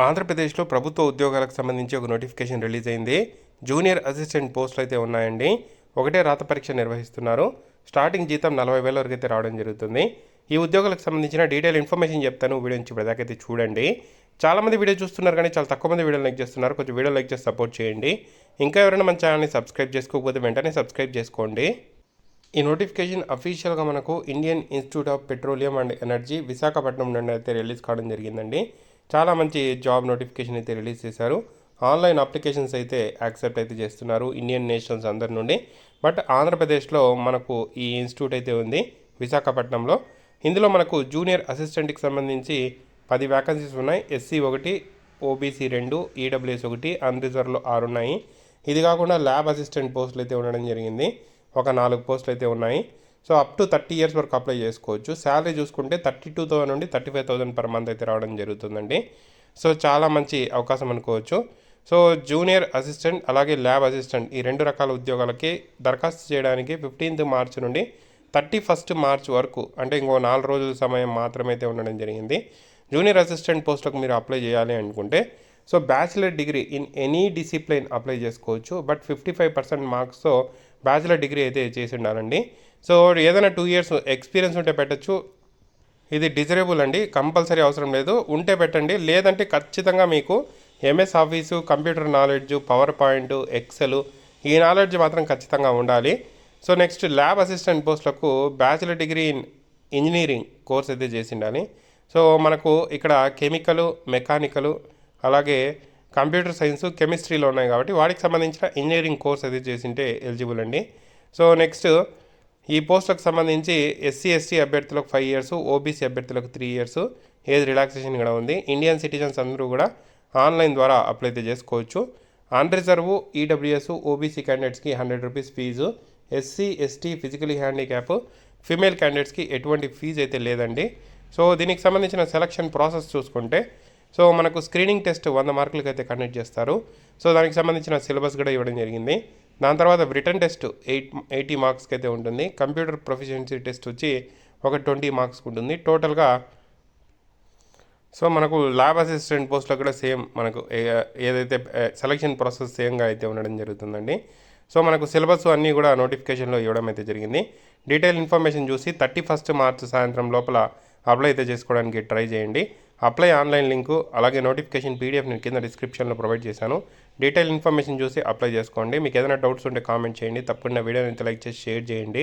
ఆంధ్రప్రదేశ్లో ప్రభుత్వ ఉద్యోగాలకు సంబంధించి ఒక నోటిఫికేషన్ రిలీజ్ అయింది. జూనియర్ అసిస్టెంట్ పోస్టులు అయితే ఉన్నాయండి. ఒకటే రాత పరీక్ష నిర్వహిస్తున్నారు. స్టార్టింగ్ జీతం 40,000 వరకు అయితే రావడం జరుగుతుంది. ఈ ఉద్యోగాలకు సంబంధించిన డీటెయిల్ ఇన్ఫర్మేషన్ చెప్తాను. వీడియో నుంచి ఇప్పటిదాకైతే చూడండి. చాలామంది వీడియో చూస్తున్నారు కానీ చాలా తక్కువ మంది వీడియో లైక్ చేస్తున్నారు. కొంచెం వీడియో లైక్ చేసి సపోర్ట్ చేయండి. ఇంకా ఎవరైనా మన ఛానల్ని సబ్స్క్రైబ్ చేసుకోకపోతే వెంటనే సబ్స్క్రైబ్ చేసుకోండి. ఈ నోటిఫికేషన్ అఫీషియల్గా మనకు Indian institute of petroleum and energy Visakhapatnam నుండి అయితే రిలీజ్ కావడం జరిగిందండి. చాలా మంచి జాబ్ నోటిఫికేషన్ అయితే రిలీజ్ చేశారు. ఆన్లైన్ అప్లికేషన్స్ అయితే యాక్సెప్ట్ అయితే చేస్తున్నారు ఇండియన్ నేషనల్స్ అందరి నుండి. బట్ ఆంధ్రప్రదేశ్లో మనకు ఈ ఇన్స్టిట్యూట్ అయితే ఉంది విశాఖపట్నంలో. ఇందులో మనకు జూనియర్ అసిస్టెంట్కి సంబంధించి 10 వ్యాకెన్సీస్ ఉన్నాయి. ఎస్సీ 1, ఓబీసీ 2, ఈడబ్ల్యూఎస్ 1, అన్రిజర్వ్లో 6 ఉన్నాయి. ఇది కాకుండా ల్యాబ్ అసిస్టెంట్ పోస్టులు అయితే ఉండడం జరిగింది. ఒక 4 పోస్టులు అయితే ఉన్నాయి. సో అప్ టు 30 ఇయర్స్ వరకు అప్లై చేసుకోవచ్చు. శాలరీ చూసుకుంటే 32,000 నుండి 35,000 పర్ మంత్ అయితే రావడం జరుగుతుందండి. సో చాలా మంచి అవకాశం అనుకోవచ్చు. సో జూనియర్ అసిస్టెంట్ అలాగే ల్యాబ్ అసిస్టెంట్ ఈ 2 రకాల ఉద్యోగాలకి దరఖాస్తు చేయడానికి 15th మార్చి నుండి 31st మార్చ్ వరకు, అంటే ఇంకో 4 రోజుల సమయం మాత్రమైతే ఉండడం జరిగింది. జూనియర్ అసిస్టెంట్ పోస్టులకు మీరు అప్లై చేయాలి అనుకుంటే so bachelor degree in any discipline apply చేసుకోవచ్చు. బట్ 55% మార్క్స్తో బ్యాచిలర్ డిగ్రీ అయితే చేసి ఉండాలండి. సో ఏదైనా 2 ఇయర్స్ ఎక్స్పీరియన్స్ ఉంటే పెట్టచ్చు. ఇది డిజరేబుల్ అండి, కంపల్సరీ అవసరం లేదు. ఉంటే పెట్టండి, లేదంటే ఖచ్చితంగా మీకు MS office, computer knowledge, power point, excel ఈ నాలెడ్జ్ మాత్రం ఖచ్చితంగా ఉండాలి. సో నెక్స్ట్ ల్యాబ్ అసిస్టెంట్ పోస్టులకు bachelor degree in engineering course అయితే చేసి ఉండాలి. సో మనకు ఇక్కడ కెమికల్, మెకానికల్ అలాగే కంప్యూటర్ సైన్స్, కెమిస్ట్రీలో ఉన్నాయి కాబట్టి వాటికి సంబంధించిన ఇంజనీరింగ్ కోర్స్ అయితే చేసింటే ఎలిజిబుల్ అండి. సో నెక్స్ట్ ఈ పోస్టులకు సంబంధించి ఎస్సీ ఎస్టీ అభ్యర్థులకు 5 ఇయర్స్, ఓబీసీ అభ్యర్థులకు 3 ఇయర్స్ ఏజ్ రిలాక్సేషన్ కూడా ఉంది. ఇండియన్ సిటిజన్స్ అందరూ కూడా ఆన్లైన్ ద్వారా అప్లై అయితే చేసుకోవచ్చు. అన్రిజర్వ్, ఈడబ్ల్యూఎస్, ఓబీసీ క్యాండిడేట్స్కి 100 rupees fee. SC ST physically handicap female క్యాండిడేట్స్కి ఎటువంటి ఫీజు అయితే లేదండి. సో దీనికి సంబంధించిన సెలక్షన్ ప్రాసెస్ చూసుకుంటే సో మనకు స్క్రీనింగ్ టెస్ట్ 100 మార్కులకి అయితే కండక్ట్ చేస్తారు. సో దానికి సంబంధించిన సిలబస్ కూడా ఇవ్వడం జరిగింది. దాని తర్వాత రిటర్న్ టెస్ట్ 80 మార్క్స్కి అయితే ఉంటుంది. కంప్యూటర్ ప్రొఫిషియన్సీ టెస్ట్ వచ్చి ఒక 20 మార్క్స్కి ఉంటుంది టోటల్గా. సో మనకు ల్యాబ్ అసిస్టెంట్ పోస్ట్లో కూడా సేమ్ మనకు ఏదైతే సెలక్షన్ ప్రాసెస్ సేమ్గా అయితే ఉండడం జరుగుతుందండి. సో మనకు సిలబస్ అన్నీ కూడా నోటిఫికేషన్లో ఇవ్వడం అయితే జరిగింది. డీటెయిల్ ఇన్ఫర్మేషన్ చూసి 31st మార్చ్ సాయంత్రం లోపల అప్లై అయితే చేసుకోవడానికి ట్రై చేయండి. అప్లై ఆన్లైన్ లింకు అలాగే నోటిఫికేషన్ పీడిఎఫ్ నేను కింద డిస్క్రిప్షన్లో ప్రొవైడ్ చేశాను. డీటెయిల్ ఇన్ఫర్మేషన్ చూసి అప్లై చేసుకోండి. మీకు ఏదైనా డౌట్స్ ఉంటే కామెంట్ చేయండి. తప్పకుండా వీడియోని లైక్ చేసి షేర్ చేయండి.